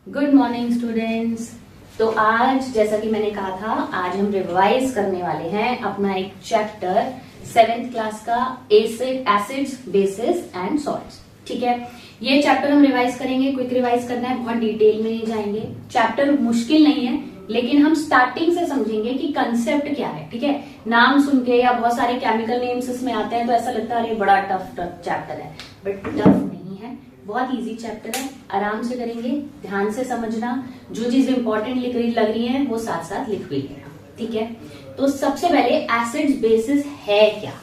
Good morning students. तो आज जैसा कि मैंने कहा था, आज हम रिवाइज करने वाले हैं अपना एक चैप्टर 7th क्लास का एसिड्स, बेसिस एंड सॉल्ट्स। ठीक है, ये चैप्टर हम रिवाइज करेंगे। क्विक रिवाइज करना है, बहुत डिटेल में नहीं जाएंगे। चैप्टर मुश्किल नहीं है, लेकिन हम स्टार्टिंग से समझेंगे कि कंसेप्ट क्या है। ठीक है, नाम सुन के या बहुत सारे केमिकल नेम्स इसमें आते हैं तो ऐसा लगता है अरे बड़ा टफ चैप्टर है, बट टफ नहीं है, बहुत इजी चैप्टर है। आराम से करेंगे, ध्यान से समझना, जो चीज इंपॉर्टेंट लग रही है वो साथ साथ लिख भी लेना। ठीक है, तो सबसे पहले एसिड्स बेसिस है क्या।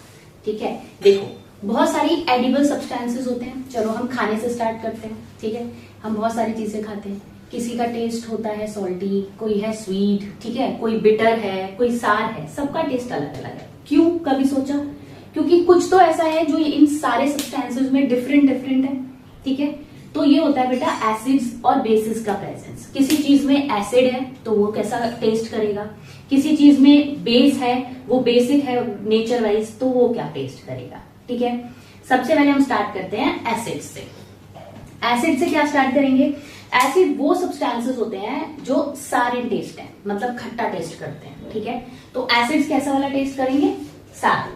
ठीक है, देखो बहुत सारी एडिबल सब्सटेंसेस होते हैं। चलो हम खाने से स्टार्ट करते हैं। ठीक है, हम बहुत सारी चीजें खाते हैं, किसी का टेस्ट होता है सॉल्टी, कोई है स्वीट, ठीक है, कोई बिटर है, कोई सार है, सबका टेस्ट अलग अलग है। क्यों, कभी सोचा? क्योंकि कुछ तो ऐसा है जो इन सारे सब्सटेंसेस में डिफरेंट है। ठीक है, तो ये होता है बेटा एसिड्स और बेसिस का प्रेजेंस। किसी चीज में एसिड है तो वो कैसा टेस्ट करेगा, किसी चीज में बेस है, वो बेसिक है नेचर वाइज, तो वो क्या टेस्ट करेगा। ठीक है, सबसे पहले हम स्टार्ट करते हैं एसिड से। एसिड से क्या स्टार्ट करेंगे? एसिड वो सब्सटेंसेस होते हैं जो सारे टेस्ट है, मतलब खट्टा टेस्ट करते हैं। ठीक है, तो एसिड्स कैसा वाला टेस्ट करेंगे? सार।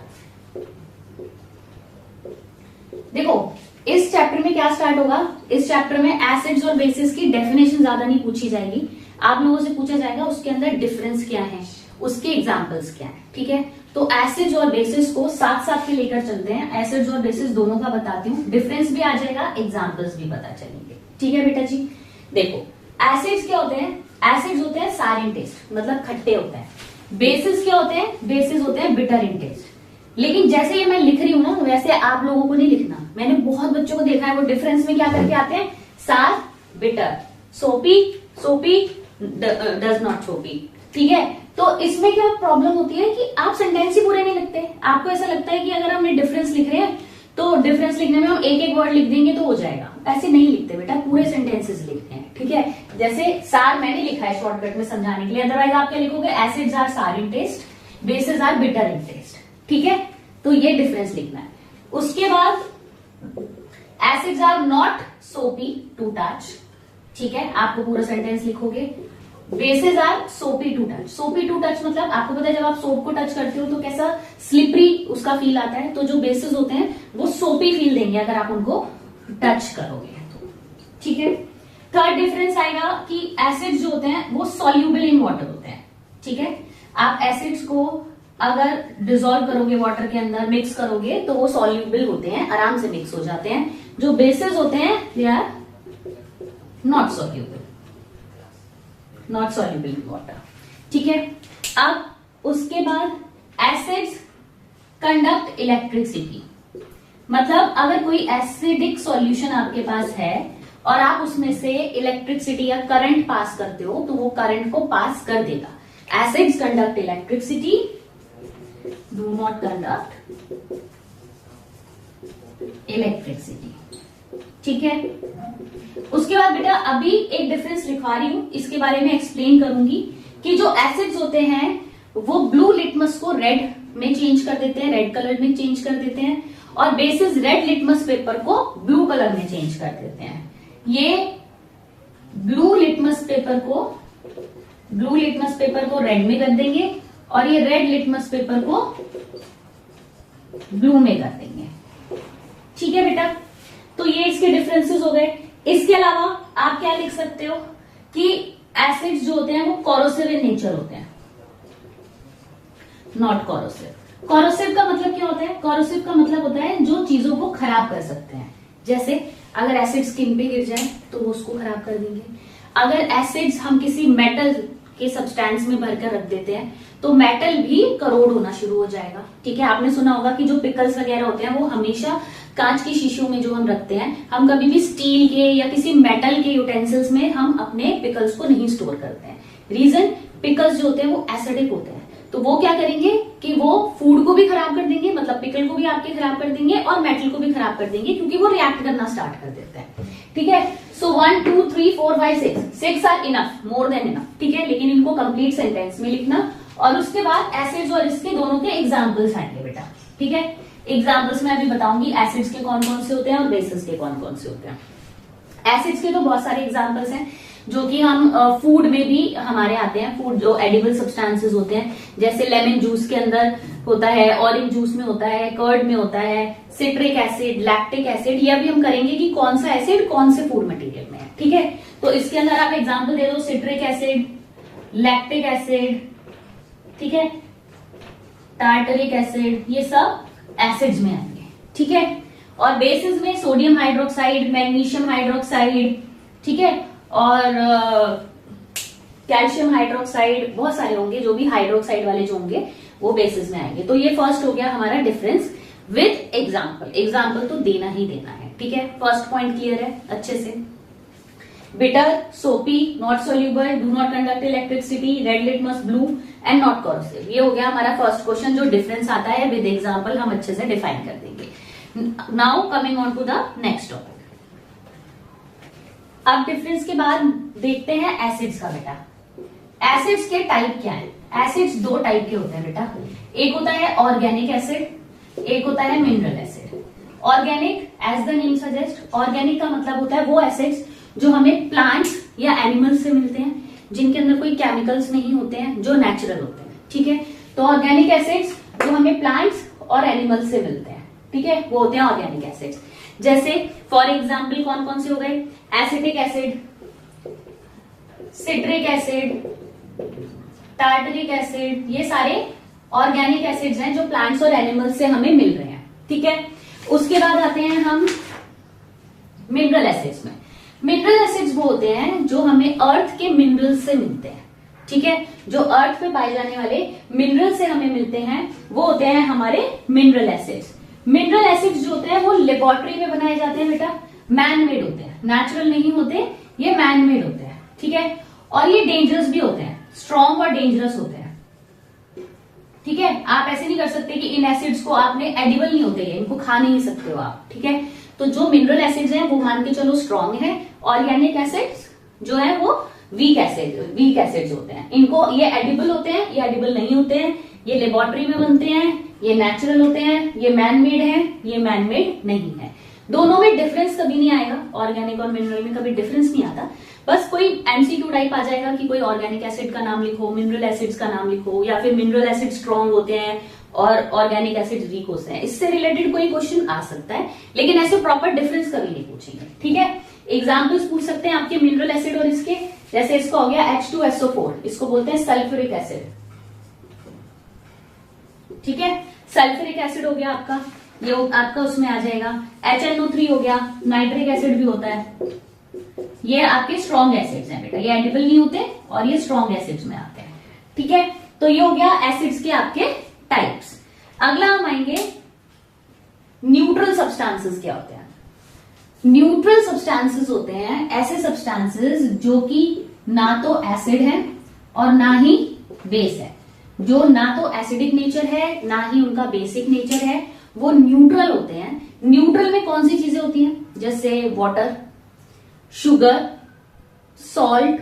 देखो इस चैप्टर में क्या स्टार्ट होगा, इस चैप्टर में एसिड्स और बेसिस की डेफिनेशन ज्यादा नहीं पूछी जाएगी, आप लोगों से पूछा जाएगा उसके अंदर डिफरेंस क्या है, उसके एग्जांपल्स क्या है। ठीक है, तो एसिड्स और बेसिस को साथ साथ के लेकर चलते हैं। एसिड्स और बेसिस दोनों का बताती हूँ, डिफरेंस भी आ जाएगा, एग्जाम्पल्स भी पता चलेंगे। ठीक है बेटा जी, देखो एसिड्स क्या होते हैं? एसिड्स होते हैं सार इन टेस्ट, मतलब खट्टे होते हैं। बेसिस क्या होते हैं? बेसिस होते हैं बिटर इन टेस्ट। लेकिन जैसे ये मैं लिख रही हूं ना, वैसे आप लोगों को नहीं लिखना। मैंने बहुत बच्चों को देखा है वो डिफरेंस में क्या करके आते हैं, सार बिटर, सोपी डज नॉट सोपी। ठीक है, तो इसमें क्या प्रॉब्लम होती है कि आप सेंटेंस ही पूरे नहीं लिखते। आपको ऐसा लगता है कि अगर हमने डिफरेंस लिख रहे हैं तो डिफरेंस लिखने में हम एक एक वर्ड लिख देंगे तो हो जाएगा। ऐसे नहीं लिखते बेटा, पूरे सेंटेंसेस लिखते हैं। ठीक है, जैसे सार मैंने लिखा है शॉर्टकट में समझाने के लिए, अदरवाइज आप क्या लिखोगे? Acids are sour in taste, bases are bitter in taste. ठीक है, तो ये डिफरेंस लिखना है। उसके बाद acids are not soapy to touch. ठीक है, आपको पूरा सेंटेंस लिखोगे। Bases are soapy to touch. Soapy to touch मतलब आपको पता है जब आप सोप को टच करते हो तो कैसा स्लिपरी उसका फील आता है, तो जो बेसिस होते हैं वो सोपी फील देंगे अगर आप उनको टच करोगे तो। ठीक है, थर्ड डिफरेंस आएगा कि एसिड्स जो होते हैं वो सॉल्यूबल इन वाटर होते हैं। ठीक है, आप एसिड्स को अगर डिसॉल्व करोगे वाटर के अंदर, मिक्स करोगे तो वो सॉल्यूबल होते हैं, आराम से मिक्स हो जाते हैं। जो बेसिस होते हैं they are not soluble in water. ठीक है, अब उसके बाद एसिड्स कंडक्ट इलेक्ट्रिसिटी, मतलब अगर कोई एसिडिक सॉल्यूशन आपके पास है और आप उसमें से इलेक्ट्रिसिटी या करंट पास करते हो तो वो करंट को पास कर देगा। Acids conduct electricity, do not conduct electricity। ठीक है, उसके बाद बेटा अभी एक डिफरेंस लिखवा रही हूं, इसके बारे में एक्सप्लेन करूंगी कि जो एसिड्स होते हैं वो ब्लू लिटमस को रेड में चेंज कर देते हैं, रेड कलर में चेंज कर देते हैं, और बेसिस रेड लिटमस पेपर को ब्लू कलर में चेंज कर देते हैं। ये ब्लू लिटमस पेपर को रेड में कर देंगे और ये रेड लिटमस पेपर को ब्लू में कर देंगे। ठीक है बेटा, तो ये इसके डिफरेंसेस हो गए। इसके अलावा आप क्या लिख सकते हो कि एसिड्स जो होते हैं वो कोरोसिव इन नेचर होते हैं, नॉट कोरोसिव। कोरोसिव का मतलब क्या होता है? कोरोसिव का मतलब होता है जो चीजों को खराब कर सकते हैं। जैसे अगर एसिड स्किन पे गिर जाए तो वो उसको खराब कर देंगे। अगर एसिड्स हम किसी मेटल के सब्सटेंस में भरकर रख देते हैं तो मेटल भी करोड होना शुरू हो जाएगा। ठीक है, आपने सुना होगा कि जो पिकल्स वगैरह होते हैं वो हमेशा कांच की शीशियों में जो हम रखते हैं, हम कभी भी स्टील के या किसी मेटल के यूटेंसिल्स में हम अपने पिकल्स को नहीं स्टोर करते हैं। रीजन, पिकल्स जो होते हैं वो एसिडिक होते हैं, तो वो क्या करेंगे कि वो फूड को भी खराब कर देंगे, मतलब पिकल को भी आपके खराब कर देंगे और मेटल को भी खराब कर देंगे, क्योंकि वो रिएक्ट करना स्टार्ट कर देते हैं। ठीक है, so 1 2 3 4 5 6 are enough, more than enough. ठीक है, लेकिन इनको कंप्लीट सेंटेंस में लिखना। और उसके बाद एसिड्स और इसके दोनों के एग्जाम्पल्स आएंगे बेटा। ठीक है, एग्जाम्पल्स में अभी बताऊंगी एसिड्स के कौन कौन से होते हैं और बेसिस के कौन कौन से होते हैं। एसिड्स के तो बहुत सारे एग्जाम्पल्स हैं, जो कि हम फूड में भी हमारे आते हैं, फूड जो एडिबल सब्सटेंसेस होते हैं, जैसे लेमन जूस के अंदर होता है, ऑरेंज जूस में होता है, कर्ड में होता है, सिट्रिक एसिड, लैक्टिक एसिड। ये अभी हम करेंगे कि कौन सा एसिड कौन से फूड मटेरियल में है, ठीक है। तो इसके अंदर आप एग्जाम्पल दे दो, सिट्रिक एसिड, लैक्टिक एसिड, ठीक है, टार्टरिक एसिड, ये सब एसिड्स में आएंगे, ठीक है। और बेसिस में सोडियम हाइड्रोक्साइड, मैग्नीशियम हाइड्रोक्साइड, ठीक है, और कैल्शियम हाइड्रोक्साइड, बहुत सारे होंगे जो भी हाइड्रोक्साइड वाले जो होंगे वो बेसिस में आएंगे। तो ये फर्स्ट हो गया हमारा डिफरेंस विद एग्जाम्पल। एग्जाम्पल तो देना ही देना है, ठीक है। फर्स्ट पॉइंट क्लियर है अच्छे से। बिटर, सोपी, not soluble, do not conduct electricity, red litmus blue and not corrosive. ये हो गया हमारा फर्स्ट क्वेश्चन, जो डिफरेंस आता है विद एग्जाम्पल हम अच्छे से डिफाइन कर देंगे। Now coming on to the next topic. अब डिफरेंस के बाद देखते हैं एसिड्स का बेटा। एसिड्स के टाइप क्या है? एसिड्स दो टाइप के होते हैं बेटा, एक होता है ऑर्गेनिक एसिड, एक होता है mineral acid. Organic as the name suggest, organic का मतलब होता है वो एसिड्स जो हमें प्लांट्स या एनिमल्स से मिलते हैं, जिनके अंदर कोई केमिकल्स नहीं होते हैं, जो नेचुरल होते हैं, ठीक है। तो ऑर्गेनिक एसिड्स जो हमें प्लांट्स और एनिमल्स से मिलते हैं, ठीक है, वो होते हैं ऑर्गेनिक एसिड्स। जैसे फॉर एग्जाम्पल कौन कौन से हो गए? Acetic acid, citric acid, tartaric acid, ये सारे ऑर्गेनिक एसिड्स हैं जो प्लांट्स और एनिमल्स से हमें मिल रहे हैं, ठीक है। उसके बाद आते हैं हम मिनरल एसिड्स में। मिनरल एसिड्स वो होते हैं जो हमें अर्थ के मिनरल्स से मिलते हैं, ठीक है। जो अर्थ पे पाए जाने वाले मिनरल से हमें मिलते हैं वो होते हैं हमारे मिनरल एसिड्स। मिनरल एसिड्स जो होते हैं वो लेबोरेटरी में बनाए जाते हैं बेटा, मैन मेड होते हैं, नेचुरल नहीं होते, ये मैन मेड होते हैं, ठीक है। और ये डेंजरस भी होते हैं, स्ट्रॉन्ग और डेंजरस होते हैं, ठीक है। आप ऐसे नहीं कर सकते कि इन एसिड्स को आपने एडिबल नहीं होते, इनको खा नहीं सकते हो आप, ठीक है। तो जो मिनरल एसिड्स हैं वो मान के चलो स्ट्रॉन्ग है। ऑर्गेनिक एसिड्स जो है वो वीक एसिड्स होते हैं। इनको ये एडिबल होते हैं, ये एडिबल नहीं होते हैं, ये लेबोरेटरी में बनते हैं, ये नेचुरल होते हैं, ये मैन मेड है, ये मैन मेड नहीं है। दोनों में डिफरेंस कभी नहीं आएगा, ऑर्गेनिक और मिनरल में कभी डिफरेंस नहीं आता। बस कोई एमसीक्यू टाइप आ जाएगा कि कोई ऑर्गेनिक एसिड का नाम लिखो, मिनरल एसिड्स का नाम लिखो, या फिर मिनरल एसिड स्ट्रॉन्ग होते हैं और ऑर्गेनिक एसिड वीक होते हैं। इससे रिलेटेड कोई क्वेश्चन आ सकता है, लेकिन ऐसे प्रॉपर डिफरेंस कभी नहीं पूछेंगे, ठीक है। एग्जाम्पल्स पूछ सकते हैं आपके मिनरल एसिड और इसके, जैसे इसका हो गया H2SO4, इसको बोलते हैं सल्फ्यूरिक एसिड, ठीक है। सल्फ्यूरिक एसिड हो गया आपका, ये आपका उसमें आ जाएगा। HNO3 हो गया, नाइट्रिक एसिड भी होता है। ये आपके स्ट्रॉन्ग एसिड्स हैं बेटा, ये एडिबल नहीं होते और ये स्ट्रॉन्ग एसिड्स में आते हैं, ठीक है। तो ये हो गया एसिड्स के आपके टाइप्स। अगला हम आएंगे न्यूट्रल सब्सटेंसेस क्या होते हैं। न्यूट्रल सब्सटेंसेस होते हैं ऐसे सब्सटेंसेस जो कि ना तो एसिड है और ना ही बेस है, जो ना तो एसिडिक नेचर है ना ही उनका बेसिक नेचर है, वो न्यूट्रल होते हैं। न्यूट्रल में कौन सी चीजें होती हैं? जैसे वाटर, शुगर, सॉल्ट,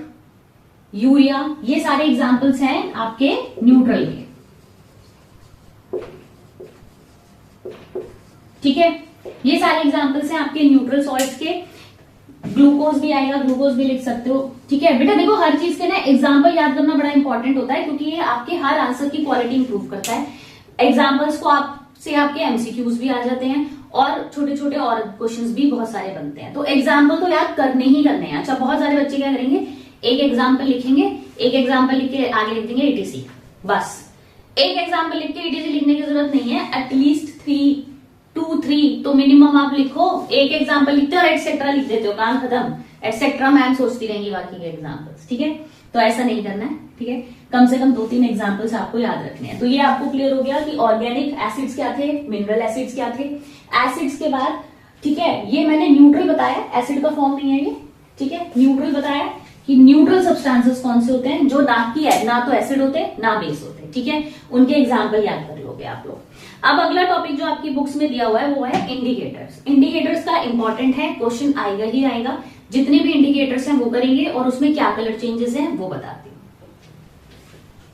यूरिया, ये सारे एग्जाम्पल्स हैं आपके न्यूट्रल के, ठीक है। ये सारे एग्जाम्पल्स हैं आपके न्यूट्रल सॉल्ट्स के। ग्लूकोज भी आएगा, ग्लूकोज भी लिख सकते हो, ठीक है बेटा। देखो हर चीज के ना एग्जाम्पल याद करना बड़ा इंपॉर्टेंट होता है, क्योंकि ये आपके हर आंसर की क्वालिटी इंप्रूव करता है। एग्जाम्पल्स को आपसे आपके एमसीक्यूज भी आ जाते हैं और छोटे छोटे और क्वेश्चंस भी बहुत सारे बनते हैं। तो एग्जाम्पल तो याद करने ही करने हैं। अच्छा, बहुत सारे बच्चे क्या करेंगे, एक एग्जाम्पल लिखेंगे, एक एग्जाम्पल लिख के आगे लिख देंगे एटीसी, बस। एक एग्जाम्पल लिख के एटीसी लिखने की जरूरत नहीं है, एटलीस्ट 3 तो मिनिमम आप लिखो। एक एग्जाम्पल लिखते हो और एटसेट्रा लिख देते हो, काम खत्म। एटसेट्रा मैम सोचती रहेंगी बाकी के एग्जाम्पल्स, ठीक है। तो ऐसा नहीं करना है, ठीक है। कम से कम 2-3 एग्जाम्पल्स आपको याद रखने हैं। तो ये आपको क्लियर हो गया कि ऑर्गेनिक एसिड्स क्या थे, मिनरल एसिड्स क्या थे। एसिड्स के बाद, ठीक है, ये मैंने न्यूट्रल बताया, एसिड का फॉर्म नहीं है ये, ठीक है। न्यूट्रल बताया कि न्यूट्रल सब्सटेंसेस कौन से होते हैं, जो ना तो एसिड होते ना बेस होते, ठीक है। उनके एग्जाम्पल याद कर लोगे आप लोग। अब अगला टॉपिक जो आपकी बुक्स में दिया हुआ है वो है इंडिकेटर्स। इंडिकेटर्स का इंपॉर्टेंट है, क्वेश्चन आएगा ही आएगा। जितने भी इंडिकेटर्स हैं वो करेंगे और उसमें क्या कलर चेंजेस हैं वो बताती हूँ।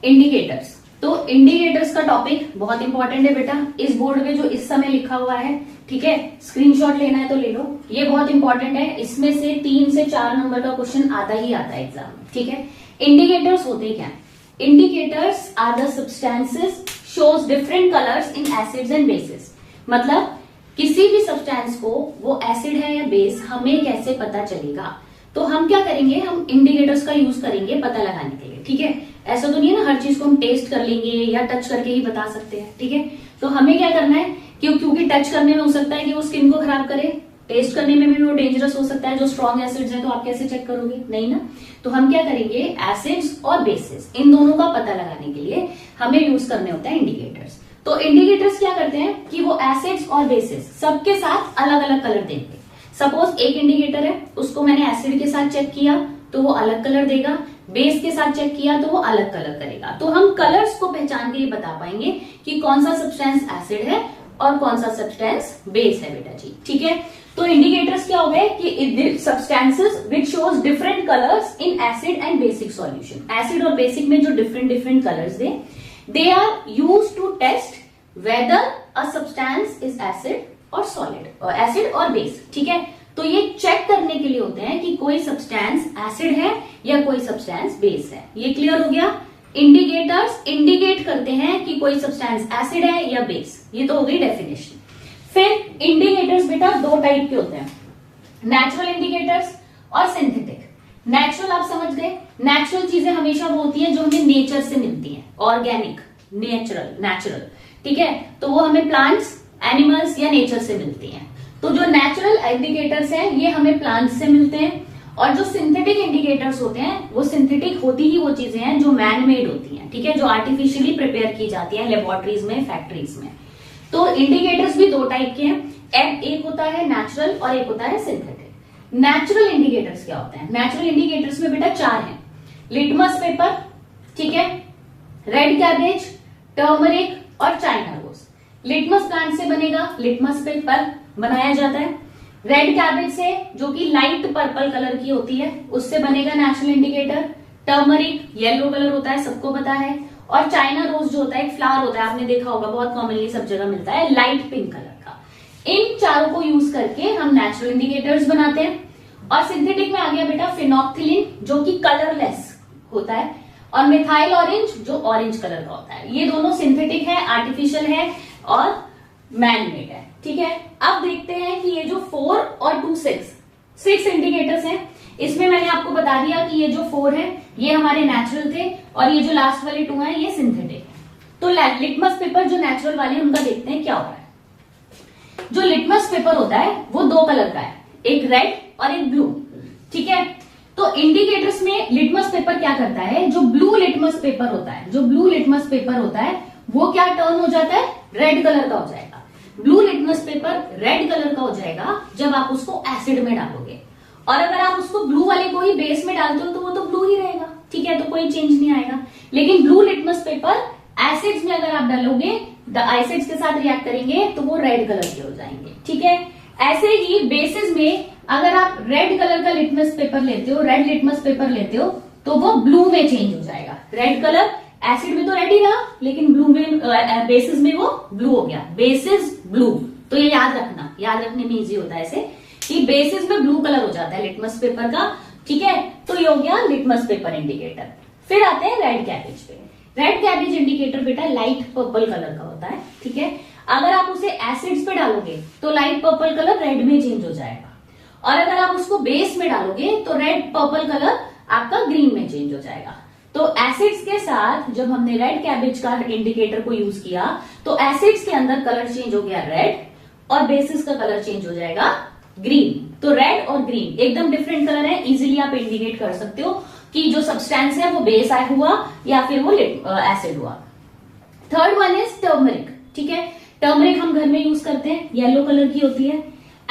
इंडिकेटर्स, तो इंडिकेटर्स का टॉपिक बहुत इंपॉर्टेंट है बेटा। इस बोर्ड पे जो इस समय लिखा हुआ है, ठीक है, स्क्रीनशॉट लेना है तो ले लो, ये बहुत इंपॉर्टेंट है। इसमें से 3 से 4 नंबर का क्वेश्चन आता ही आता है एग्जाम में, ठीक है। इंडिकेटर्स होते क्या है? Indicators are the substances shows different colours in acids and bases. मतलब किसी भी सब्सटेंस को वो एसिड है या बेस हमें कैसे पता चलेगा, तो हम क्या करेंगे, हम इंडिकेटर्स का यूज करेंगे पता लगाने के लिए, ठीक है। ऐसा तो नहीं है ना हर चीज को हम टेस्ट कर लेंगे या टच करके ही बता सकते हैं, ठीक है। तो हमें क्या करना है, क्योंकि टच करने में हो सकता है कि वो स्किन को खराब करे, टेस्ट करने में भी वो डेंजरस हो सकता है। जो स्ट्रॉन्ग एसिड्स है तो आप कैसे चेक करोगे, नहीं ना। तो हम क्या करेंगे, एसिड्स और बेसिस इन दोनों का पता लगाने के लिए हमें यूज करने होते हैं इंडिकेटर्स। तो इंडिकेटर्स क्या करते हैं कि वो एसिड्स और बेसिस सबके साथ अलग अलग कलर देंगे। सपोज एक इंडिकेटर है, उसको मैंने एसिड के साथ चेक किया तो वो अलग कलर देगा, बेस के साथ चेक किया तो वो अलग कलर करेगा। तो हम कलर्स को पहचान के ये बता पाएंगे कि कौन सा सब्सटेंस एसिड है और कौन सा सब्सटेंस बेस है बेटा जी, ठीक है। तो इंडिकेटर्स क्या हो गए कि substances which shows different colours in acid and basic solution. Acid और बेसिक में जो different colours they are use to test whether a substance is acid और सॉलिड, एसिड और बेस, ठीक है। तो ये चेक करने के लिए होते हैं कि कोई सब्सटेंस एसिड है या कोई सब्सटेंस बेस है। ये क्लियर हो गया। इंडिकेटर्स इंडिकेट करते हैं कि कोई सब्सटेंस एसिड है या बेस, ये तो हो गई डेफिनेशन। फिर इंडिकेटर्स बेटा 2 टाइप के होते हैं, नेचुरल इंडिकेटर्स और सिंथेटिक। नेचुरल आप समझ गए, नेचुरल चीजें हमेशा वो होती हैं जो हमें नेचर से मिलती हैं, ऑर्गेनिक, नेचुरल, ठीक है। तो वो हमें प्लांट्स, एनिमल्स या नेचर से मिलती हैं। तो जो नेचुरल इंडिकेटर्स हैं ये हमें प्लांट्स से मिलते हैं, और जो सिंथेटिक इंडिकेटर्स होते हैं वो सिंथेटिक होती ही वो चीजें हैं जो मैन मेड होती हैं, ठीक है, जो आर्टिफिशियली प्रिपेयर की जाती है लेबोरेटरीज में, फैक्ट्रीज में। तो इंडिकेटर्स भी 2 टाइप के हैं, एक होता है नेचुरल और एक होता है सिंथेटिक। नेचुरल इंडिकेटर्स क्या होते हैं? नेचुरल इंडिकेटर्स में बेटा 4 हैं, लिटमस पेपर, ठीक है, रेड कैबेज, टर्मरिक और चाइना रोज। लिटमस प्लांट से बनेगा, लिटमस पेपर बनाया जाता है। रेड कैबेज से जो कि लाइट पर्पल कलर की होती है उससे बनेगा natural indicator. Turmeric yellow colour होता है, सबको पता है। और चाइना रोज जो होता है एक फ्लावर होता है, आपने देखा होगा, बहुत कॉमनली सब जगह मिलता है, लाइट पिंक कलर का। इन चारों को यूज करके हम नेचुरल इंडिकेटर्स बनाते हैं। और सिंथेटिक में आ गया बेटा फिनोक्थिलीन जो कि कलरलेस होता है, और मिथाइल ऑरेंज जो ऑरेंज कलर का होता है। ये दोनों सिंथेटिक है, आर्टिफिशियल है और मैन मेड है, ठीक है। अब देखते हैं कि ये जो 4 और 2 6 इंडिकेटर्स हैं, इसमें मैंने आपको बता दिया कि ये जो 4 है ये हमारे नेचुरल थे और ये जो लास्ट वाले 2 हैं ये सिंथेटिक। तो लिटमस पेपर जो नेचुरल वाले हैं उनका देखते हैं क्या हो रहा है। जो लिटमस पेपर होता है वो 2 कलर का है, एक रेड और एक ब्लू, ठीक है। तो इंडिकेटर्स में लिटमस पेपर क्या करता है, जो ब्लू लिटमस पेपर होता है, वो क्या टर्न हो जाता है, रेड कलर का हो जाएगा। Blue litmus paper red colour का हो जाएगा जब आप उसको एसिड में डालोगे, और अगर आप उसको ब्लू वाले को ही बेस में डालते हो तो वो तो ब्लू ही रहेगा, ठीक है, तो कोई चेंज नहीं आएगा। लेकिन ब्लू लिटमस पेपर एसिड्स में अगर आप डालोगे, एसिड्स के साथ रिएक्ट करेंगे तो वो रेड कलर के हो जाएंगे, ठीक है। ऐसे ही बेसिस में अगर आप रेड कलर का लिटमस पेपर लेते हो, रेड लिटमस पेपर लेते हो, तो वो ब्लू में चेंज हो जाएगा। रेड कलर एसिड में तो रेड ही रहा, लेकिन ब्लू में, बेसिस में वो ब्लू हो गया, बेसिस ब्लू। तो ये याद रखना, याद रखने में इजी होता है ऐसे कि बेसिस में ब्लू कलर हो जाता है लिटमस पेपर का, ठीक है। तो ये हो गया लिटमस पेपर इंडिकेटर। फिर आते हैं रेड कैबेज पे। रेड कैबेज इंडिकेटर बेटा लाइट पर्पल कलर का होता है, ठीक है। अगर आप उसे एसिड्स पे डालोगे तो लाइट पर्पल कलर रेड में चेंज हो जाएगा, और अगर आप उसको बेस में डालोगे तो रेड पर्पल कलर आपका ग्रीन में चेंज हो जाएगा। तो एसिड्स के साथ जब हमने रेड कैबेज का इंडिकेटर को यूज किया तो एसिड्स के अंदर कलर चेंज हो गया रेड, और बेसिस का कलर चेंज हो जाएगा ग्रीन। तो रेड और ग्रीन एकदम डिफरेंट कलर है, इजीली आप इंडिकेट कर सकते हो कि जो सब्सटेंस है वो बेस हुआ या फिर वो एसिड हुआ। थर्ड वन इज टर्मरिक, ठीक है। टर्मरिक हम घर में यूज करते हैं, येलो कलर की होती है।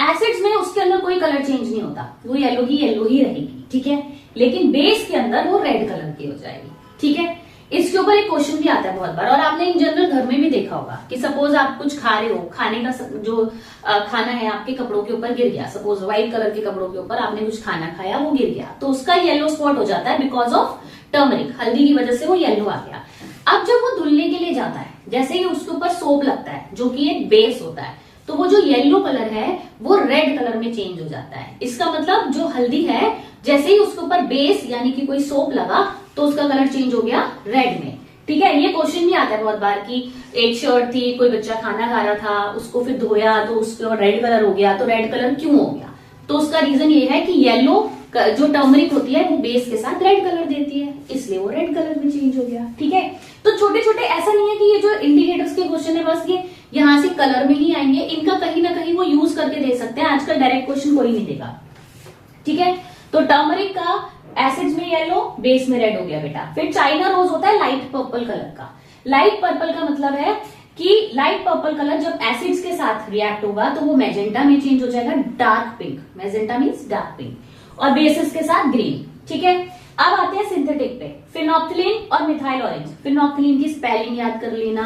एसिड्स में उसके अंदर कोई कलर चेंज नहीं होता, वो येलो ही रहेगी, ठीक है। लेकिन बेस के अंदर वो रेड कलर की हो जाएगी, ठीक है। इसके ऊपर एक क्वेश्चन भी आता है बहुत बार, और आपने इन जनरल घर में भी देखा होगा कि सपोज आप कुछ खा रहे हो, खाने का जो खाना है आपके कपड़ों के ऊपर गिर गया, सपोज व्हाइट कलर के कपड़ों के ऊपर आपने कुछ खाना खाया, वो गिर गया, तो उसका येलो स्पॉट हो जाता है बिकॉज ऑफ टर्मरिक, हल्दी की वजह से वो येलो आ गया। अब जब वो धुलने के लिए जाता है, जैसे ही उसके ऊपर सोप लगता है जो कि एक बेस होता है, तो वो जो येलो कलर है वो रेड कलर में चेंज हो जाता है। इसका मतलब जो हल्दी है जैसे ही उसके ऊपर बेस यानी कि कोई सोप लगा तो उसका कलर चेंज हो गया रेड में। ठीक है, ये क्वेश्चन भी आता है बहुत बार कि एक शर्ट थी, कोई बच्चा खाना खा रहा था, उसको फिर धोया तो उसके रेड कलर हो गया, तो रेड कलर क्यों हो गया? तो उसका रीजन ये है कि येलो जो टर्मरिक होती है वो बेस के साथ रेड कलर देती है, इसलिए वो रेड कलर में चेंज हो गया। ठीक है, तो छोटे छोटे, ऐसा नहीं है कि ये जो इंडिकेटर्स के क्वेश्चन है बस ये यहां से कलर में ही आएंगे, इनका कहीं ना कहीं वो यूज करके दे सकते हैं। आजकल डायरेक्ट क्वेश्चन कोई नहीं देगा। ठीक है, तो टर्मरिक का एसिड्स में येलो, बेस में रेड हो गया बेटा। फिर चाइना रोज होता है लाइट पर्पल कलर का। लाइट पर्पल का मतलब है कि लाइट पर्पल कलर जब एसिड्स के साथ रिएक्ट होगा तो वो मैजेंटा में चेंज हो जाएगा, dark pink. Magenta means dark pink, और बेसिस के साथ ग्रीन। ठीक है, अब आते हैं सिंथेटिक पे। फिनोप्थिलीन और मिथाइल ऑरेंज। फिनोप्थिलीन की स्पेलिंग याद कर लेना,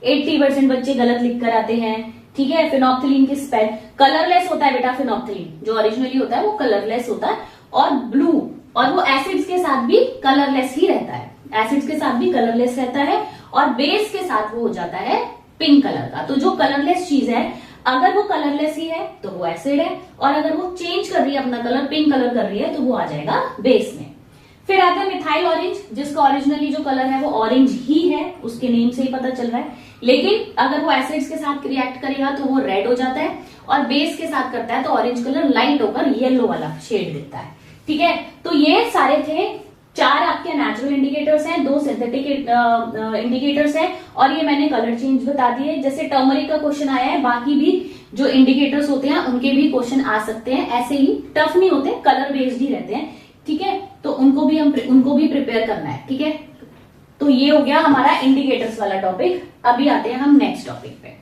80% बच्चे गलत लिख कर आते हैं। ठीक है, फिनोप्थिलीन की स्पेल कलरलेस होता है बेटा। फिनोप्थिलीन जो ओरिजिनली होता है वो कलरलेस होता है, और ब्लू, और वो एसिड्स के साथ भी कलरलेस ही रहता है। एसिड्स के साथ भी कलरलेस रहता है, और बेस के साथ वो हो जाता है पिंक कलर का। तो जो कलरलेस चीज है अगर वो कलरलेस ही है तो वो एसिड है, और अगर वो चेंज कर रही है अपना कलर, पिंक कलर कर रही है, तो वो आ जाएगा बेस में। फिर आता है मिथाइल ऑरेंज, जिसका ओरिजिनली जो कलर है वो ऑरेंज ही है, उसके नेम से ही पता चल रहा है, लेकिन अगर वो एसिड्स के साथ रिएक्ट करेगा तो वो रेड हो जाता है, और बेस के साथ करता है तो ऑरेंज कलर लाइट होकर येलो वाला शेड देता है। ठीक है, तो ये सारे थे 4 आपके नेचुरल इंडिकेटर्स हैं, 2 सिंथेटिक इंडिकेटर्स हैं, और ये मैंने कलर चेंज बता दिए। जैसे टर्मरिक का क्वेश्चन आया है, बाकी भी जो इंडिकेटर्स होते हैं उनके भी क्वेश्चन आ सकते हैं, ऐसे ही टफ नहीं होते, कलर बेस्ड ही रहते हैं। ठीक है, तो उनको भी प्रिपेयर करना है। ठीक है, तो ये हो गया हमारा इंडिकेटर्स वाला टॉपिक। अभी आते हैं हम नेक्स्ट टॉपिक पे।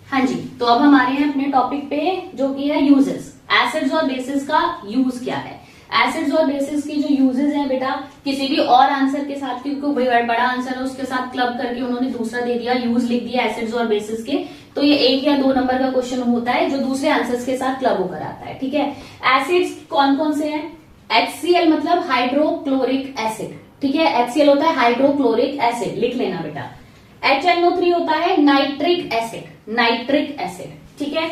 हाँ जी, तो अब हम आ रहे हैं अपने टॉपिक पे जो कि है यूजेस। एसिड्स और बेसिस का यूज क्या है? एसिड्स और बेसिस की जो यूजेस है बेटा, किसी भी और आंसर के साथ, क्योंकि बड़ा आंसर है उसके साथ क्लब करके उन्होंने दूसरा दे दिया, यूज लिख दिया एसिड्स और बेसिस के, तो ये 1 या 2 नंबर का क्वेश्चन होता है जो दूसरे आंसर्स के साथ क्लब होकर आता है। ठीक है, एसिड्स कौन कौन से हैं? HCl मतलब हाइड्रोक्लोरिक एसिड। ठीक है, HCl होता है हाइड्रोक्लोरिक एसिड, लिख लेना बेटा। HNO3 होता है नाइट्रिक एसिड, नाइट्रिक एसिड। ठीक है,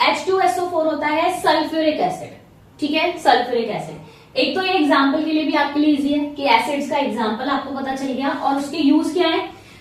H2SO4 होता है सल्फ्यूरिक एसिड। ठीक है, सल्फ्यूरिक एसिड। एक तो ये एग्जाम्पल के लिए भी आपके लिए इजी है कि एसिड्स का एग्जाम्पल आपको पता चल गया, और उसके यूज क्या है?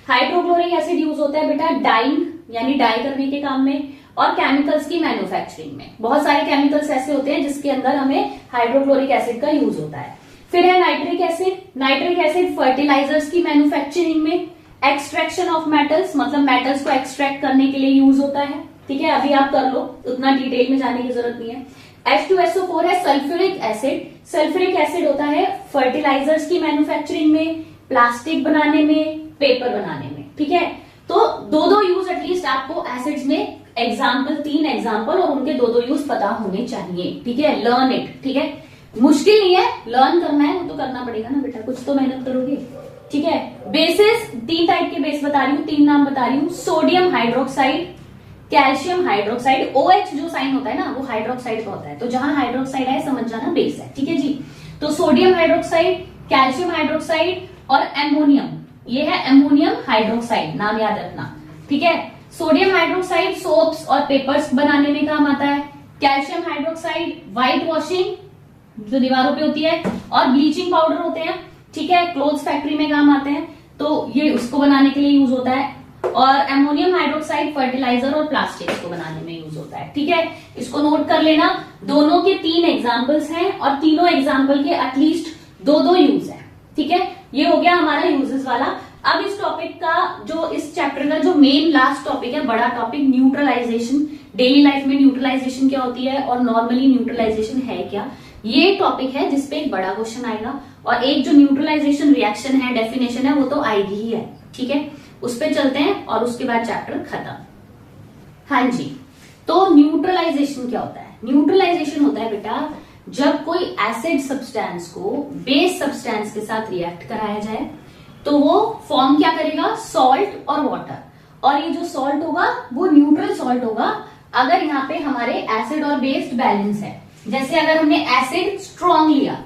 हाइड्रोक्लोरिक एसिड यूज होता है बेटा डाइंग, यानी डाई करने के काम में, और केमिकल्स की मैन्युफैक्चरिंग में। बहुत सारे केमिकल्स ऐसे होते हैं जिसके अंदर हमें हाइड्रोक्लोरिक एसिड का यूज होता है। फिर है nitric acid. Nitric acid fertilisers की मैन्युफैक्चरिंग में, एक्सट्रैक्शन ऑफ मेटल्स मतलब मेटल्स को एक्सट्रैक्ट करने के लिए यूज होता है। ठीक है, अभी आप कर लो, उतना डिटेल में जाने की जरूरत नहीं है। H2SO4 है सल्फ्यूरिक एसिड। सल्फ्यूरिक एसिड होता है फर्टिलाइजर्स की मैन्युफैक्चरिंग में, प्लास्टिक बनाने में, पेपर बनाने में। ठीक है, तो 2 यूज एटलीस्ट आपको एसिड्स में एग्जाम्पल, 3 एग्जाम्पल, और उनके 2 यूज पता होने चाहिए। ठीक है, लर्न इट। ठीक है, मुश्किल नहीं है, लर्न करना है वो तो करना पड़ेगा ना बेटा, कुछ तो मेहनत करोगे। ठीक है, बेसिस 3 टाइप के बेस बता रही हूँ, 3 नाम बता रही हूँ। Sodium hydroxide, calcium hydroxide. OH जो साइन होता है ना वो हाइड्रोक्साइड का होता है, तो जहां हाइड्रोक्साइड है समझ जाना बेस है। ठीक है जी, तो सोडियम हाइड्रोक्साइड, कैल्शियम हाइड्रोक्साइड और एमोनियम, ये है एमोनियम हाइड्रोक्साइड, नाम याद रखना। ठीक है, सोडियम हाइड्रोक्साइड सोप्स और पेपर्स बनाने में काम आता है। कैल्शियम हाइड्रोक्साइड व्हाइट वॉशिंग जो दीवारों पे होती है, और ब्लीचिंग पाउडर होते हैं। ठीक है, क्लोथ्स फैक्ट्री में काम आते हैं, तो ये उसको बनाने के लिए यूज होता है। और एमोनियम हाइड्रोक्साइड फर्टिलाइजर और प्लास्टिक्स को बनाने में यूज होता है। ठीक है, इसको नोट कर लेना। दोनों के 3 एग्जाम्पल्स हैं, और तीनों एग्जाम्पल के एटलीस्ट 2 यूज है। ठीक है, ये हो गया हमारा यूजेस वाला। अब इस टॉपिक का जो इस चैप्टर का जो मेन लास्ट टॉपिक है, बड़ा टॉपिक, न्यूट्रलाइजेशन। डेली लाइफ में न्यूट्रलाइजेशन क्या होती है और नॉर्मली न्यूट्रलाइजेशन है क्या, ये टॉपिक है जिसपे एक बड़ा क्वेश्चन आएगा, और एक जो न्यूट्रलाइजेशन रिएक्शन है, डेफिनेशन है, वो तो आएगी ही है। ठीक है, उस पे चलते हैं और उसके बाद चैप्टर खत्म। हाँ जी, तो न्यूट्रलाइजेशन क्या होता है? न्यूट्रलाइजेशन होता है बेटा जब कोई एसिड सब्सटेंस को बेस सब्सटेंस के साथ रिएक्ट कराया जाए, तो वो फॉर्म क्या करेगा? सॉल्ट और वाटर, और ये जो सॉल्ट होगा वो न्यूट्रल सॉल्ट होगा अगर यहाँ पे हमारे एसिड और बेस्ड बैलेंस है। जैसे अगर हमने एसिड स्ट्रॉन्ग लिया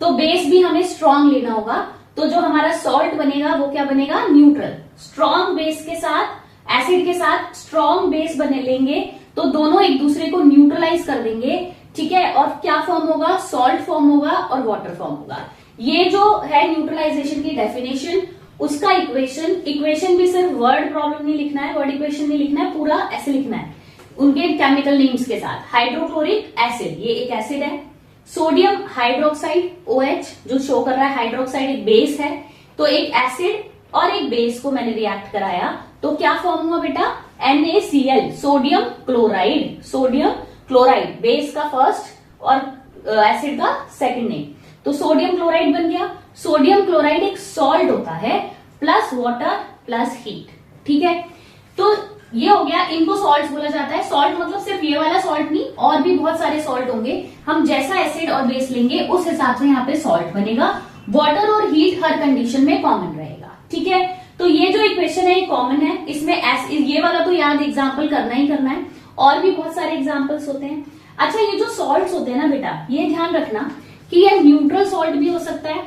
तो बेस भी हमें स्ट्रॉन्ग लेना होगा, तो जो हमारा सॉल्ट बनेगा वो क्या बनेगा, न्यूट्रल। स्ट्रॉन्ग बेस के साथ, एसिड के साथ स्ट्रॉन्ग बेस बने लेंगे तो दोनों एक दूसरे को न्यूट्रलाइज कर देंगे, ठीक है। और क्या फॉर्म होगा, सॉल्ट फॉर्म होगा और वाटर फॉर्म होगा। ये जो है न्यूट्रलाइजेशन की डेफिनेशन, उसका इक्वेशन भी सिर्फ वर्ड प्रॉब्लम नहीं लिखना है, वर्ड इक्वेशन नहीं लिखना है, पूरा ऐसे लिखना है उनके केमिकल नेम्स के साथ। हाइड्रोक्लोरिक एसिड, ये एक एसिड है। सोडियम हाइड्रोक्साइड OH, जो शो कर रहा है हाइड्रोक्साइड एक बेस है। तो एक एसिड और एक बेस को मैंने रिएक्ट कराया तो क्या फॉर्म हुआ बेटा, NaCl, sodium chloride. Sodium chloride base का फर्स्ट और एसिड का सेकंड नेम, तो सोडियम क्लोराइड बन गया। सोडियम क्लोराइड एक सॉल्ट होता है, प्लस वाटर प्लस हीट, ठीक है। तो ये हो गया, इनको सॉल्ट्स बोला जाता है। सॉल्ट मतलब सिर्फ ये वाला सॉल्ट नहीं, और भी बहुत सारे सॉल्ट होंगे। हम जैसा एसिड और बेस लेंगे उस हिसाब से यहाँ पे सॉल्ट बनेगा। वाटर और हीट हर कंडीशन में कॉमन रहेगा, ठीक है। तो ये जो इक्वेशन है ये कॉमन है, इसमें ये वाला तो याद एग्जाम्पल करना ही करना है, और भी बहुत सारे एग्जाम्पल्स होते हैं। अच्छा, ये जो सॉल्ट्स होते हैं ना बेटा, ये ध्यान रखना कि ये न्यूट्रल सॉल्ट भी हो सकता है,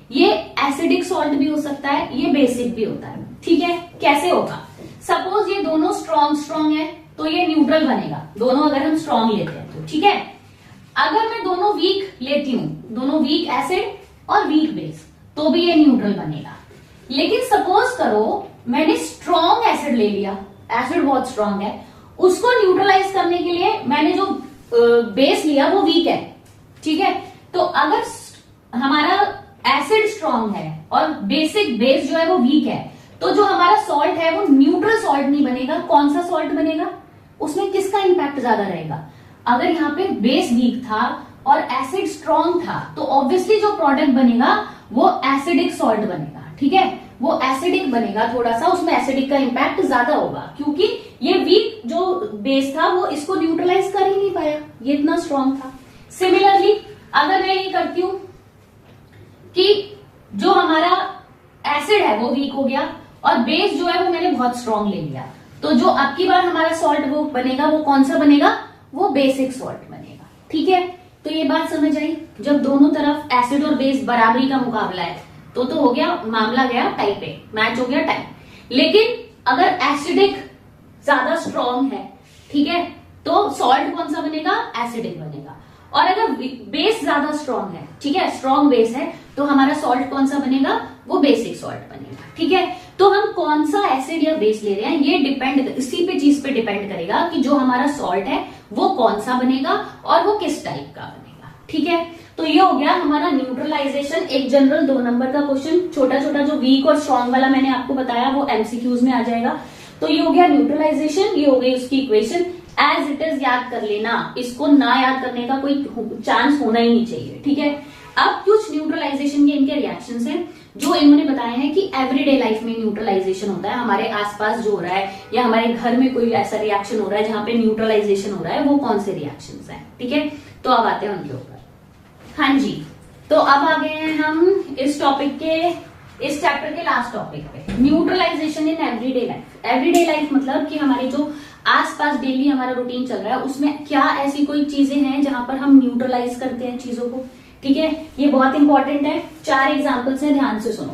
ये एसिडिक सॉल्ट भी हो सकता है, ये बेसिक भी होता है, ठीक है। कैसे होगा, सपोज ये दोनों स्ट्रॉन्ग है तो ये न्यूट्रल बनेगा, दोनों अगर हम स्ट्रॉन्ग लेते हैं तो, ठीक है। अगर मैं दोनों वीक लेती हूं, दोनों वीक एसिड और वीक बेस, तो भी ये न्यूट्रल बनेगा। लेकिन सपोज करो मैंने स्ट्रॉन्ग एसिड ले लिया, एसिड बहुत स्ट्रॉन्ग है, उसको न्यूट्रलाइज करने के लिए मैंने जो बेस लिया वो वीक है, ठीक है। तो अगर हमारा एसिड स्ट्रॉन्ग है और बेसिक बेस जो है वो वीक है, तो जो हमारा सॉल्ट है वो न्यूट्रल सॉल्ट नहीं बनेगा। कौन सा सॉल्ट बनेगा, उसमें किसका इंपैक्ट ज्यादा रहेगा। अगर यहाँ पे बेस वीक था और एसिड स्ट्रॉन्ग था तो ऑब्वियसली जो प्रोडक्ट बनेगा वो एसिडिक सॉल्ट बनेगा, ठीक है। वो एसिडिक बनेगा थोड़ा सा, उसमें एसिडिक का इंपैक्ट ज्यादा होगा, क्योंकि ये वीक जो बेस था वो इसको न्यूट्रलाइज कर ही नहीं पाया, ये इतना स्ट्रॉन्ग था। सिमिलरली अगर मैं ये करती हूं कि जो हमारा एसिड है वो वीक हो गया और बेस जो है वो मैंने बहुत स्ट्रॉन्ग ले लिया, तो जो अब की बार हमारा सॉल्ट वो बनेगा वो कौन सा बनेगा, वो बेसिक सॉल्ट बनेगा, ठीक है। तो ये बात समझ आई, जब दोनों तरफ एसिड और बेस बराबरी का मुकाबला है तो हो गया, मामला गया टाइप ए, मैच हो गया टाइप। लेकिन अगर एसिडिक ज्यादा स्ट्रॉन्ग है, ठीक है, तो सॉल्ट कौन सा बनेगा, एसिडिक बनेगा। और अगर बेस ज्यादा स्ट्रॉन्ग है, ठीक है, स्ट्रॉन्ग बेस है, तो हमारा सॉल्ट कौन सा बनेगा, वो बेसिक सॉल्ट बनेगा, ठीक है। तो हम कौन सा एसिड या बेस ले रहे हैं ये डिपेंड, इसी पे चीज पे डिपेंड करेगा कि जो हमारा सॉल्ट है वो कौन सा बनेगा और वो किस टाइप का बनेगा, ठीक है। तो ये हो गया हमारा न्यूट्रलाइजेशन, एक जनरल 2 नंबर का क्वेश्चन। छोटा छोटा जो वीक और स्ट्रॉन्ग वाला मैंने आपको बताया वो MCQs में आ जाएगा। तो ये हो गया न्यूट्रलाइजेशन, ये हो गई उसकी इक्वेशन। एज इट इज याद कर लेना, इसको ना याद करने का कोई चांस होना ही नहीं चाहिए, ठीक है। अब कुछ न्यूट्रलाइजेशन के इनके रिएक्शंस हैं जो इन्होंने बताया है कि एवरीडे लाइफ में न्यूट्रलाइजेशन होता है, हमारे आसपास जो हो रहा है या हमारे घर में कोई ऐसा रिएक्शन हो रहा है जहां पे न्यूट्रलाइजेशन हो रहा है, वो कौन से रिएक्शंस हैं, ठीक है। तो अब आते हैं उनके ऊपर। हाँ जी, तो अब आ गए हैं हम इस टॉपिक के, इस चैप्टर के लास्ट टॉपिक पे, neutralisation in everyday life. Everyday life मतलब कि हमारे जो आसपास डेली हमारा रूटीन चल रहा है उसमें क्या ऐसी कोई चीजें हैं जहां पर हम न्यूट्रलाइज करते हैं चीजों को, ठीक है। ये बहुत इंपॉर्टेंट है, 4 एग्जांपल्स हैं, ध्यान से सुनो।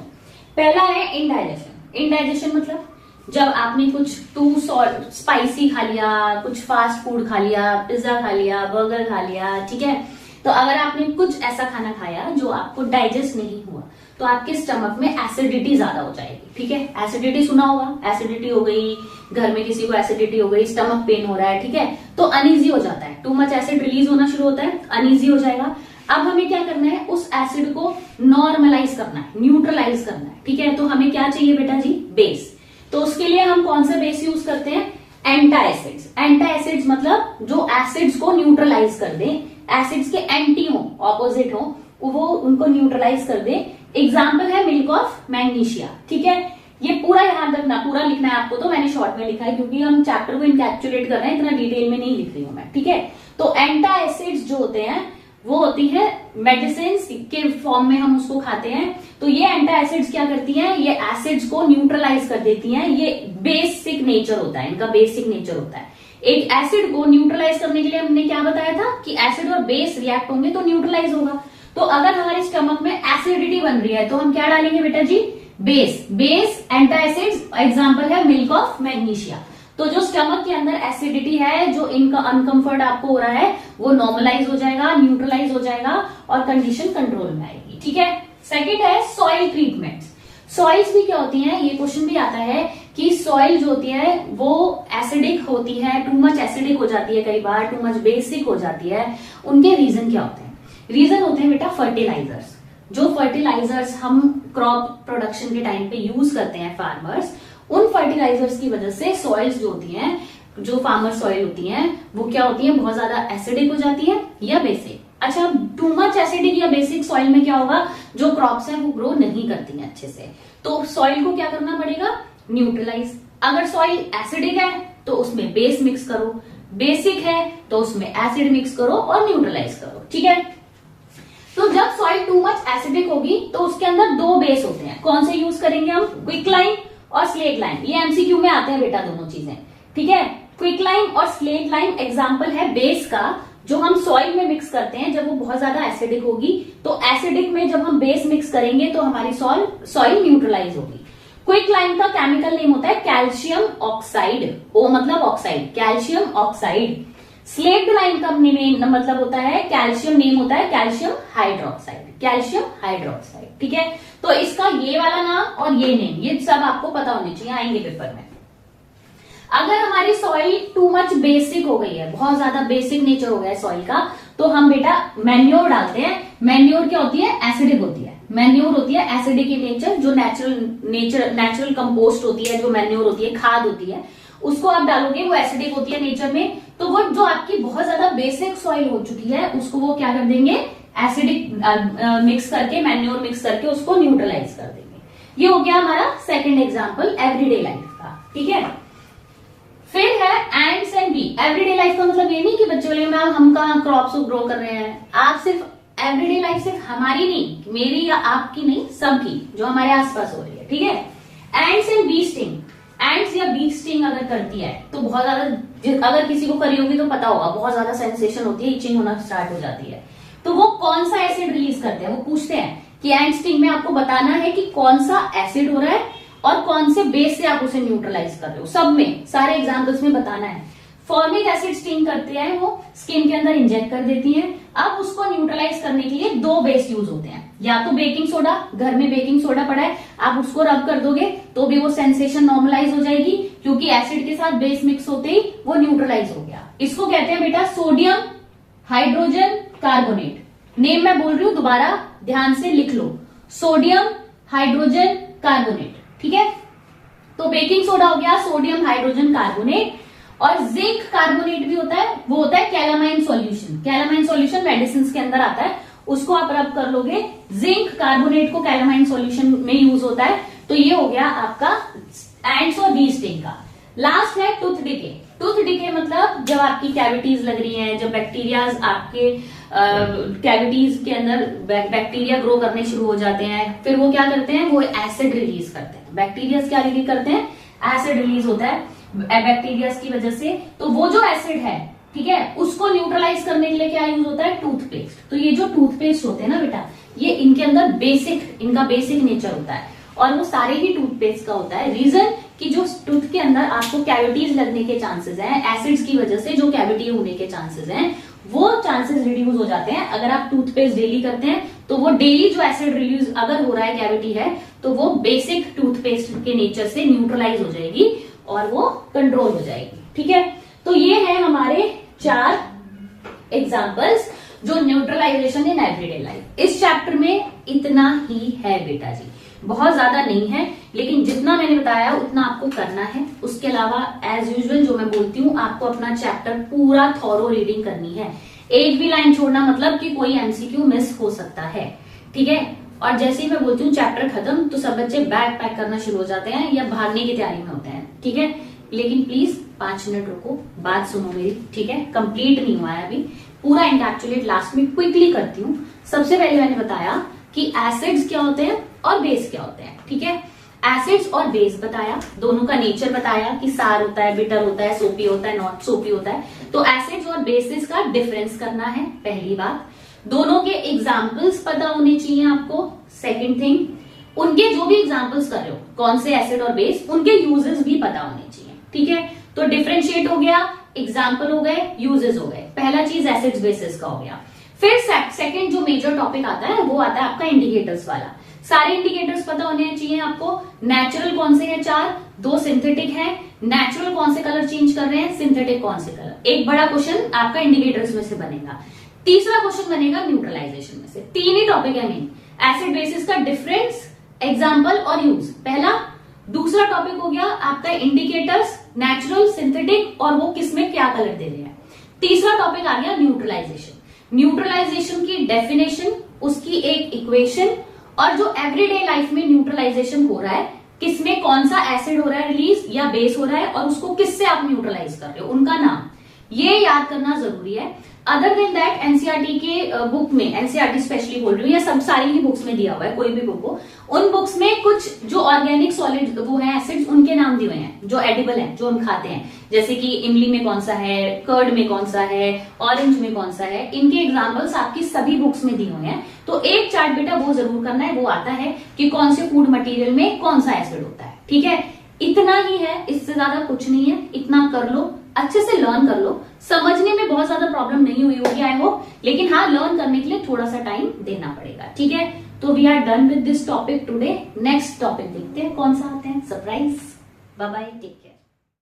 पहला है इनडाइजेशन। इनडाइजेशन मतलब जब आपने कुछ टू स्पाइसी खा लिया, कुछ फास्ट फूड खा लिया, पिज्जा खा लिया, बर्गर खा लिया, ठीक है। तो अगर आपने कुछ ऐसा खाना खाया जो आपको डाइजेस्ट नहीं हुआ तो आपके स्टमक में एसिडिटी ज्यादा हो जाएगी, ठीक है। एसिडिटी सुना होगा, एसिडिटी हो गई, घर में किसी को एसिडिटी हो गई, स्टमक पेन हो रहा है, ठीक है, तो अनईजी हो जाता है, टू मच एसिड रिलीज होना शुरू होता है, अनईजी हो जाएगा। अब हमें क्या करना है, उस एसिड को नॉर्मलाइज करना है, न्यूट्रलाइज करना है, ठीक है। तो हमें क्या चाहिए बेटा जी, बेस। तो उसके लिए हम कौन सा बेस यूज करते हैं, एंटाएसिड्स। एंटाएसिड्स मतलब जो एसिड्स को न्यूट्रलाइज कर दे, एसिड्स के एंटी हो, ऑपोजिट हो, वो उनको न्यूट्रलाइज कर दे। एग्जाम्पल है मिल्क ऑफ मैग्नीशिया, ठीक है। ये पूरा याद रखना, पूरा लिखना है आपको, तो मैंने शॉर्ट में लिखा है क्योंकि हम चैप्टर को इनकैप्सुलेट कर रहे हैं, इतना डिटेल में नहीं लिख रही हूं मैं, ठीक है। तो एंटाएसिड्स जो होते हैं वो होती है मेडिसिन के फॉर्म में, हम उसको खाते हैं। तो ये एंटाएसिड्स क्या करती हैं, ये एसिड्स को न्यूट्रलाइज कर देती हैं। ये बेसिक नेचर होता है, इनका बेसिक नेचर होता है। एक एसिड को न्यूट्रलाइज करने के लिए हमने क्या बताया था कि एसिड और बेस रिएक्ट होंगे तो न्यूट्रलाइज होगा। तो अगर हमारे स्टमक में एसिड एसिडिटी बन रही है तो हम क्या डालेंगे बेटा जी, बेस। बेस एंटासिड्स, एग्जांपल है मिल्क ऑफ मैग्नीशिया। तो जो स्टमक के अंदर एसिडिटी है, जो इनका अनकंफर्ट आपको हो रहा है, वो नॉर्मलाइज हो जाएगा, न्यूट्रलाइज हो जाएगा और कंडीशन कंट्रोल में आएगी। ठीक है। सेकंड है सॉइल ट्रीटमेंट। सॉइल्स भी क्या होती हैं, ये क्वेश्चन भी आता है कि सॉइल जो होती है वो एसिडिक होती है, टू मच एसिडिक हो जाती है, कई बार टू मच बेसिक हो जाती है। उनके रीजन क्या होते हैं? रीजन होते हैं बेटा फर्टिलाइजर्स। जो फर्टिलाइजर्स हम क्रॉप प्रोडक्शन के टाइम पे यूज करते हैं फार्मर्स, उन फर्टिलाइजर्स की वजह से सॉइल्स जो होती हैं, जो फार्मर सॉइल होती हैं, वो क्या होती है, बहुत ज्यादा एसिडिक हो जाती है या बेसिक। अच्छा, टू मच एसिडिक या बेसिक सॉइल में क्या होगा, जो क्रॉप्स हैं वो ग्रो नहीं करती हैं अच्छे से, तो सॉइल को क्या करना पड़ेगा, न्यूट्रलाइज। अगर सॉइल एसिडिक है तो उसमें बेस मिक्स करो, बेसिक है तो उसमें एसिड मिक्स करो और न्यूट्रलाइज करो। ठीक है। तो जब सॉइल टू मच एसिडिक होगी तो उसके अंदर दो बेस होते हैं। कौन से यूज करेंगे हम? क्विकलाइन और स्लेट लाइन। ये एमसीक्यू में आते हैं बेटा दोनों चीजें। ठीक है। क्विकलाइन और स्लेट लाइन एग्जाम्पल है बेस का, जो हम सॉइल में मिक्स करते हैं जब वो बहुत ज्यादा एसिडिक होगी। तो एसिडिक में जब हम बेस मिक्स करेंगे तो हमारी सॉइल न्यूट्रलाइज होगी। क्विकलाइन का केमिकल नेम होता है कैल्शियम ऑक्साइड। ओ मतलब oxide, calcium oxide. Slaked lime का मतलब होता है, कैल्शियम नेम होता है कैल्शियम हाइड्रोक्साइड, कैल्शियम हाइड्रोक्साइड। ठीक है। तो इसका ये वाला नाम और ये नेम, ये सब आपको पता होने चाहिए, आएंगे पेपर में। अगर हमारी सॉइल टू मच बेसिक हो गई है, बहुत ज्यादा बेसिक नेचर हो गया है सॉइल का, तो हम बेटा मैन्योर डालते हैं। मैन्योर क्या होती है? एसिडिक होती है। मैन्योर होती है एसिडिक इन नेचर, जो नेचुरल कंपोस्ट होती है, जो मैन्योर होती है, खाद होती है, उसको आप डालोगे, वो एसिडिक होती है नेचर में। तो वो जो आपकी बहुत ज्यादा बेसिक सॉइल हो चुकी है, उसको वो क्या कर देंगे, एसिडिक मिक्स करके, मैन्योर मिक्स करके उसको न्यूट्रलाइज कर देंगे। ये हो गया हमारा सेकंड एग्जाम्पल एवरीडे लाइफ का। ठीक है। फिर है ants and bee. Everyday life का मतलब ये नहीं कि बच्चे बोले मैम हम कहाँ क्रॉप्स को ग्रो कर रहे हैं। आप सिर्फ एवरीडे लाइफ सिर्फ हमारी नहीं, मेरी या आपकी नहीं, सबकी जो हमारे आसपास हो रही है। ठीक है। Ants and bee sting. Ants या बी स्टिंग अगर करती है तो बहुत ज्यादा, अगर किसी को करी होगी तो पता होगा, बहुत ज्यादा सेंसेशन होती है, इचिंग होना स्टार्ट हो जाती है। तो वो कौन सा एसिड रिलीज करते हैं? वो पूछते हैं कि एंड स्टिंग में आपको बताना है कि कौन सा एसिड हो रहा है और कौन से बेस से आप उसे न्यूट्रलाइज कर रहे हो। सब में, सारे एग्जाम्पल्स में बताना है। फॉर्मिक एसिड स्टिंग करते हैं, वो स्किन के अंदर इंजेक्ट कर देती हैं। अब उसको न्यूट्रलाइज करने के लिए दो बेस यूज होते हैं, या तो बेकिंग सोडा, घर में बेकिंग सोडा पड़ा है, आप उसको रब कर दोगे तो भी वो सेंसेशन नॉर्मलाइज हो जाएगी, क्योंकि एसिड के साथ बेस मिक्स होते ही वो न्यूट्रलाइज हो गया। इसको कहते हैं बेटा सोडियम हाइड्रोजन कार्बोनेट। नेम मैं बोल रही हूं, दोबारा ध्यान से लिख लो, सोडियम हाइड्रोजन कार्बोनेट। ठीक है। तो बेकिंग सोडा हो गया सोडियम हाइड्रोजन कार्बोनेट, और जिंक कार्बोनेट भी होता है, वो होता है calamine solution. Calamine solution medicine के अंदर आता है, उसको आप रब कर लोगे। जिंक कार्बोनेट को कैलामाइन सॉल्यूशन में यूज होता है। तो ये हो गया आपका एंड्स और बी स्टिंग का। लास्ट है टूथ डिके। टूथ डिके मतलब जब आपकी कैविटीज लग रही हैं, जब बैक्टीरियाज आपके कैविटीज के अंदर बैक्टीरिया ग्रो करने शुरू हो जाते हैं, फिर वो क्या करते हैं, वो एसिड रिलीज करते हैं। बैक्टीरिया क्या रिलीज करते हैं? एसिड रिलीज होता है बैक्टीरिया की वजह से। तो वो जो एसिड है, ठीक है, उसको न्यूट्रलाइज करने के लिए क्या यूज होता है? टूथपेस्ट। तो ये जो टूथपेस्ट होते हैं ना बेटा, ये इनके अंदर इनका बेसिक नेचर होता है, और वो सारे ही टूथपेस्ट का होता है। रीजन कि जो टूथ के अंदर आपको कैविटीज लगने के चांसेस हैं, एसिड्स की वजह से जो कैविटी होने के चांसेस हैं, वो चांसेस रिड्यूस हो जाते हैं अगर आप टूथपेस्ट डेली करते हैं। तो वो डेली जो एसिड रिलीज अगर हो रहा है, कैविटी है, तो वो बेसिक टूथपेस्ट के नेचर से न्यूट्रलाइज हो जाएगी और वो कंट्रोल हो जाएगी। ठीक है। तो ये है हमारे 4 एग्जाम्पल्स जो न्यूट्रलाइजेशन इन एवरीडे लाइफ। इस चैप्टर में इतना ही है बेटा जी, बहुत ज्यादा नहीं है, लेकिन जितना मैंने बताया उतना आपको करना है। उसके अलावा एज यूजुअल जो मैं बोलती हूँ, आपको अपना चैप्टर पूरा थॉरो रीडिंग करनी है। एक भी लाइन छोड़ना मतलब कि कोई एमसीक्यू मिस हो सकता है। ठीक है। और जैसे ही मैं बोलती हूँ चैप्टर खत्म, तो सब बच्चे बैग पैक करना शुरू हो जाते हैं या भागने की तैयारी में होते हैं। ठीक है। लेकिन प्लीज 5 मिनट रुको, बात सुनो मेरी। ठीक है। कंप्लीट नहीं हुआ है अभी, पूरा एनकैप्सुलेट लास्ट में क्विकली करती हूँ। सबसे पहले मैंने बताया कि एसिड्स क्या होते हैं और बेस क्या होते हैं। ठीक है। एसिड्स और बेस बताया, दोनों का नेचर बताया कि सार होता है, बिटर होता है, सोपी होता है, नॉट सोपी होता है। तो एसिड्स और बेसिस का डिफरेंस करना है, पहली बात। दोनों के एग्जाम्पल्स पता होने चाहिए आपको। सेकेंड थिंग, उनके जो भी एग्जाम्पल्स कर रहे हो कौन से एसिड और बेस, उनके यूजेस भी पता होने चाहिए, ठीक है। तो डिफरेंशिएट हो गया, एग्जाम्पल हो गए, यूजेस हो गए, पहला चीज एसिड्स बेसिस का हो गया। फिर सेकंड जो मेजर टॉपिक आता है वो आता है आपका इंडिकेटर्स वाला। सारे इंडिकेटर्स पता होने चाहिए आपको। नेचुरल कौन से हैं 4, 2 सिंथेटिक हैं। नेचुरल कौन से कलर चेंज कर रहे हैं, सिंथेटिक कौन से कलर। एक बड़ा क्वेश्चन आपका इंडिकेटर्स में से बनेगा। तीसरा क्वेश्चन बनेगा न्यूट्रलाइजेशन में से। 3 ही टॉपिक है मेन, एसिड बेसिस का डिफरेंस, एग्जाम्पल और यूज, पहला। दूसरा टॉपिक हो गया आपका इंडिकेटर्स, नेचुरल, सिंथेटिक और वो किसमें क्या कलर दे रहे हैं। तीसरा टॉपिक आ गया न्यूट्रलाइजेशन। न्यूट्रलाइजेशन की डेफिनेशन, उसकी एक इक्वेशन, और जो एवरीडे लाइफ में न्यूट्रलाइजेशन हो रहा है, किसमें कौन सा एसिड हो रहा है रिलीज या बेस हो रहा है, और उसको किससे आप न्यूट्रलाइज कर रहे हो, उनका नाम, ये याद करना जरूरी है। अदर देन दैट एनसीईआरटी के बुक में, एनसीईआरटी स्पेशली बोल रही हूँ या सब सारी ही बुक्स में दिया हुआ है, कोई भी बुक हो, उन बुक्स में कुछ जो ऑर्गेनिक सॉलिड वो है एसिड्स, उनके नाम दिए हुए हैं जो एडिबल हैं, जो हम खाते हैं, जैसे कि इमली में कौन सा है, कर्ड में कौन सा है, ऑरेंज में कौन सा है, इनके एग्जाम्पल्स आपकी सभी बुक्स में दिए हुए हैं। तो एक चार्ट बेटा वो जरूर करना है, वो आता है कि कौन से फूड मटेरियल में कौन सा एसिड होता है, ठीक है। इतना ही है, इससे ज्यादा कुछ नहीं है, इतना कर लो, अच्छे से लर्न कर लो। समझने में बहुत ज्यादा प्रॉब्लम नहीं हुई होगी आई होप, लेकिन हाँ लर्न करने के लिए थोड़ा सा टाइम देना पड़ेगा, ठीक है। तो we are done with this topic today. Next topic देखते हैं कौन सा आते हैं, surprise. Bye bye, take care.